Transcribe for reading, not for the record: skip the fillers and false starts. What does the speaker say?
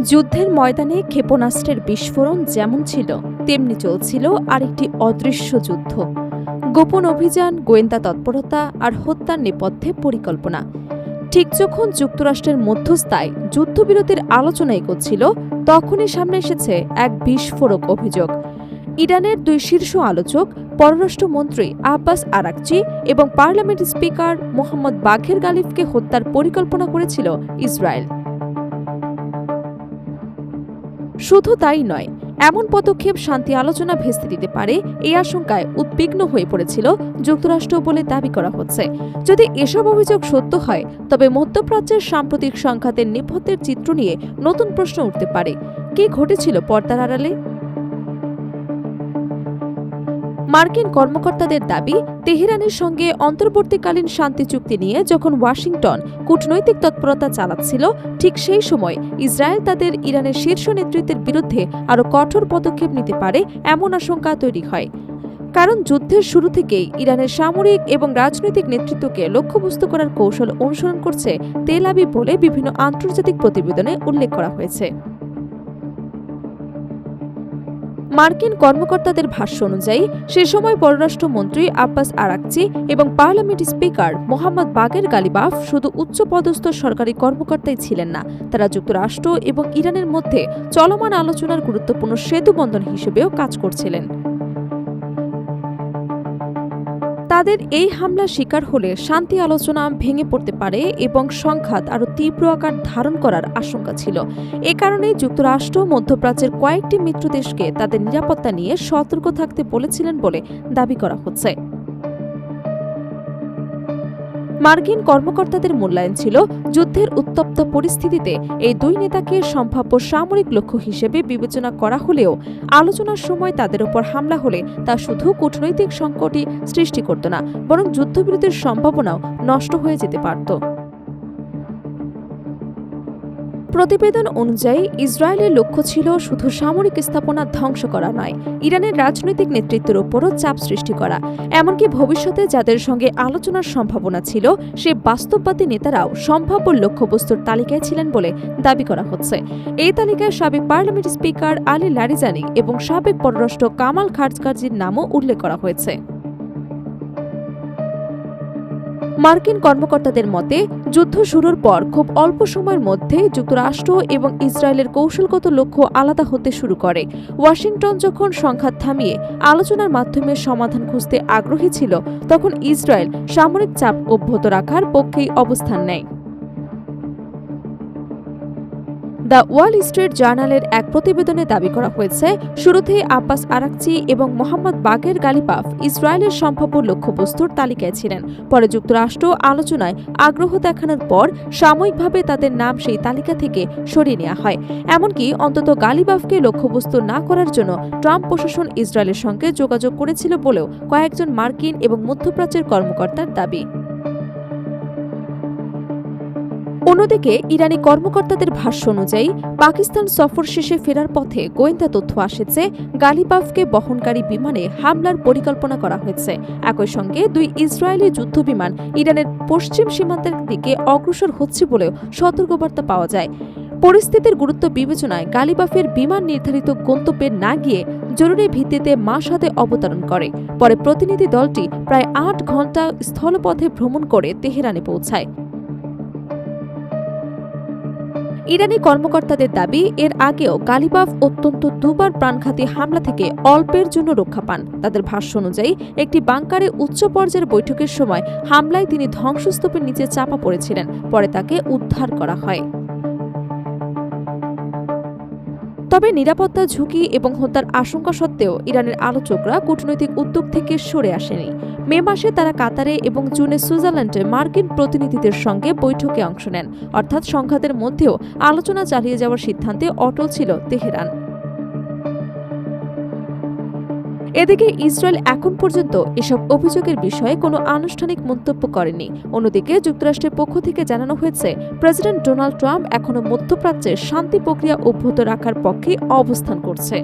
যুদ্ধের ময়দানে ক্ষেপণাস্ত্রের বিস্ফোরণ যেমন ছিল তেমনি চলছিল আরেকটি অদৃশ্য যুদ্ধ। গোপন অভিযান, গোয়েন্দা তৎপরতা আর হত্যার নেপথ্যে পরিকল্পনা। ঠিক যখন যুক্তরাষ্ট্রের মধ্যস্থায় যুদ্ধবিরতির আলোচনা এগোচ্ছিল, তখনই সামনে এসেছে এক বিস্ফোরক অভিযোগ। ইরানের দুই শীর্ষ আলোচক, পররাষ্ট্রমন্ত্রী আব্বাস আরাকচি এবং পার্লামেন্ট স্পিকার মোহাম্মদ বাঘের গালিফকে হত্যার পরিকল্পনা করেছিল ইসরায়েল। শুধু তাই নয়, এমন পদক্ষেপ শান্তি আলোচনা ভেস্তে দিতে পারে এই আশঙ্কায় উদ্বিগ্ন হয়ে পড়েছিল যুক্তরাষ্ট্র বলে দাবি করা হচ্ছে। যদি এসব অভিযোগ সত্য হয়, তবে মধ্যপ্রাচ্যের সাম্প্রতিক সংঘাতের নেপথ্যের চিত্র নিয়ে নতুন প্রশ্ন উঠতে পারে। কি ঘটেছিল পর্দার আড়ালে? মার্কিন কর্মকর্তাদের দাবি, তেহরানের সঙ্গে অন্তর্বর্তীকালীন শান্তি চুক্তি নিয়ে যখন ওয়াশিংটন কূটনৈতিক তৎপরতা চালাচ্ছিল, ঠিক সেই সময় ইসরায়েল তাদের ইরানের শীর্ষ নেতৃত্বের বিরুদ্ধে আরও কঠোর পদক্ষেপ নিতে পারে এমন আশঙ্কা তৈরি হয়। কারণ যুদ্ধের শুরু থেকেই ইরানের সামরিক এবং রাজনৈতিক নেতৃত্বকে লক্ষ্যবস্তু করার কৌশল অনুসরণ করছে তেল আবিব বলে বিভিন্ন আন্তর্জাতিক প্রতিবেদনে উল্লেখ করা হয়েছে। মার্কিন কর্মকর্তাদের ভাষ্য অনুযায়ী সে সময় পররাষ্ট্রমন্ত্রী আব্বাস আরাকচি এবং পার্লামেন্ট স্পিকার মোহাম্মদ বাঘের গালিবাফ শুধু উচ্চপদস্থ সরকারি কর্মকর্তাই ছিলেন না, তারা যুক্তরাষ্ট্র এবং ইরানের মধ্যে চলমান আলোচনার গুরুত্বপূর্ণ সেতুবন্ধন হিসেবেও কাজ করছিলেন। তাদের এই হামলার শিকার হলে শান্তি আলোচনা ভেঙে পড়তে পারে এবং সংঘাত আরও তীব্র আকার ধারণ করার আশঙ্কা ছিল। এ কারণেই যুক্তরাষ্ট্র মধ্যপ্রাচ্যের কয়েকটি মিত্র দেশকে তাদের নিরাপত্তা নিয়ে সতর্ক থাকতে বলেছিলেন বলে দাবি করা হচ্ছে। মার্কিন কর্মকর্তাদের মূল্যায়ন ছিল, যুদ্ধের উত্তপ্ত পরিস্থিতিতে এই দুই নেতাকে সম্ভাব্য সামরিক লক্ষ্য হিসেবে বিবেচনা করা হলেও আলোচনার সময় তাদের ওপর হামলা হলে তা শুধু কূটনৈতিক সংকটই সৃষ্টি করত না, বরং যুদ্ধবিরতির সম্ভাবনাও নষ্ট হয়ে যেতে পারত। প্রতিবেদন অনুযায়ী ইসরায়েলের লক্ষ্য ছিল শুধু সামরিক স্থাপনা ধ্বংস করা নয়, ইরানের রাজনৈতিক নেতৃত্বের উপরও চাপ সৃষ্টি করা। এমনকি ভবিষ্যতে যাদের সঙ্গে আলোচনার সম্ভাবনা ছিল, সে বাস্তববাদী নেতারাও সম্ভাব্য লক্ষ্যবস্তুর তালিকায় ছিলেন বলে দাবি করা হচ্ছে। এই তালিকায় সাবেক পার্লামেন্ট স্পিকার আলী লারিজানি এবং সাবেক পররাষ্ট্র কামাল খারজকাজির নামও উল্লেখ করা হয়েছে। মার্কিন কর্মকর্তাদের মতে, যুদ্ধ শুরুর পর খুব অল্প সময়ের মধ্যে যুক্তরাষ্ট্র এবং ইসরায়েলের কৌশলগত লক্ষ্য আলাদা হতে শুরু করে। ওয়াশিংটন যখন সংঘাত থামিয়ে আলোচনার মাধ্যমে সমাধান খুঁজতে আগ্রহী ছিল, তখন ইসরায়েল সামরিক চাপ অব্যাহত রাখার পক্ষেই অবস্থান নেয়। দ্য ওয়াল স্ট্রিট জার্নালের এক প্রতিবেদনে দাবি করা হয়েছে, শুরুতেই আব্বাস আরাকচি এবং মোহাম্মদ বাঘের গালিবাফ ইসরায়েলের সম্ভাব্য লক্ষ্যবস্তুর তালিকায় ছিলেন। পরে যুক্তরাষ্ট্র আলোচনায় আগ্রহ দেখানোর পর সাময়িকভাবে তাদের নাম সেই তালিকা থেকে সরিয়ে নেওয়া হয়। এমনকি অন্তত গালিবাফকে লক্ষ্যবস্তু না করার জন্য ট্রাম্প প্রশাসন ইসরায়েলের সঙ্গে যোগাযোগ করেছিল বলেও কয়েকজন মার্কিন এবং মধ্যপ্রাচ্যের কর্মকর্তার দাবি। অন্যদিকে ইরানি কর্মকর্তাদের ভাষ্য অনুযায়ী পাকিস্তান সফর শেষে ফেরার পথে গোয়েন্দা তথ্য আসে যে গালিবাফকে বহনকারী বিমানে হামলার পরিকল্পনা করা হয়েছে। একই সঙ্গে দুই ইসরায়েলি যুদ্ধবিমান ইরানের পশ্চিম সীমান্তের দিকে অগ্রসর হচ্ছে বলেও সতর্কবার্তা পাওয়া যায়। পরিস্থিতির গুরুত্ব বিবেচনায় গালিবাফের বিমান নির্ধারিত গন্তব্যে না গিয়ে জরুরি ভিত্তিতে মাশহাদে অবতরণ করে। পরে প্রতিনিধি দলটি প্রায় ৮ ঘণ্টা স্থলপথে ভ্রমণ করে তেহরানে পৌঁছায়। ইরানি কর্মকর্তাদের দাবি, এর আগেও গালিবাফ অত্যন্ত দুবার প্রাণঘাতী হামলা থেকে অল্পের জন্য রক্ষা পান। তাদের ভাষ্য অনুযায়ী একটি বাংকারে উচ্চ পর্যায়ের বৈঠকের সময় হামলায় তিনি ধ্বংসস্তূপের নিচে চাপা পড়েছিলেন, পরে তাকে উদ্ধার করা হয়। তবে নিরাপত্তা ঝুঁকি এবং হত্যার আশঙ্কা সত্ত্বেও ইরানের আলোচকরা কূটনৈতিক উদ্যোগ থেকে সরে আসেনি। মে মাসে তারা কাতারে এবং জুনে সুইজারল্যান্ডে মার্কিন প্রতিনিধিদের সঙ্গে বৈঠকে অংশ নেন। অর্থাৎ সংঘাতের মধ্যেও আলোচনা চালিয়ে যাওয়ার সিদ্ধান্তে অটল ছিল তেহরান। এদিকে ইসরায়েল এখন পর্যন্ত এসব অভিযোগের বিষয়ে কোনো আনুষ্ঠানিক মন্তব্য করেনি। অন্যদিকে যুক্তরাষ্ট্রের পক্ষ থেকে জানানো হয়েছে, প্রেসিডেন্ট ডোনাল্ড ট্রাম্প এখনও মধ্যপ্রাচ্যের শান্তি প্রক্রিয়া অব্যাহত রাখার পক্ষে অবস্থান করছে।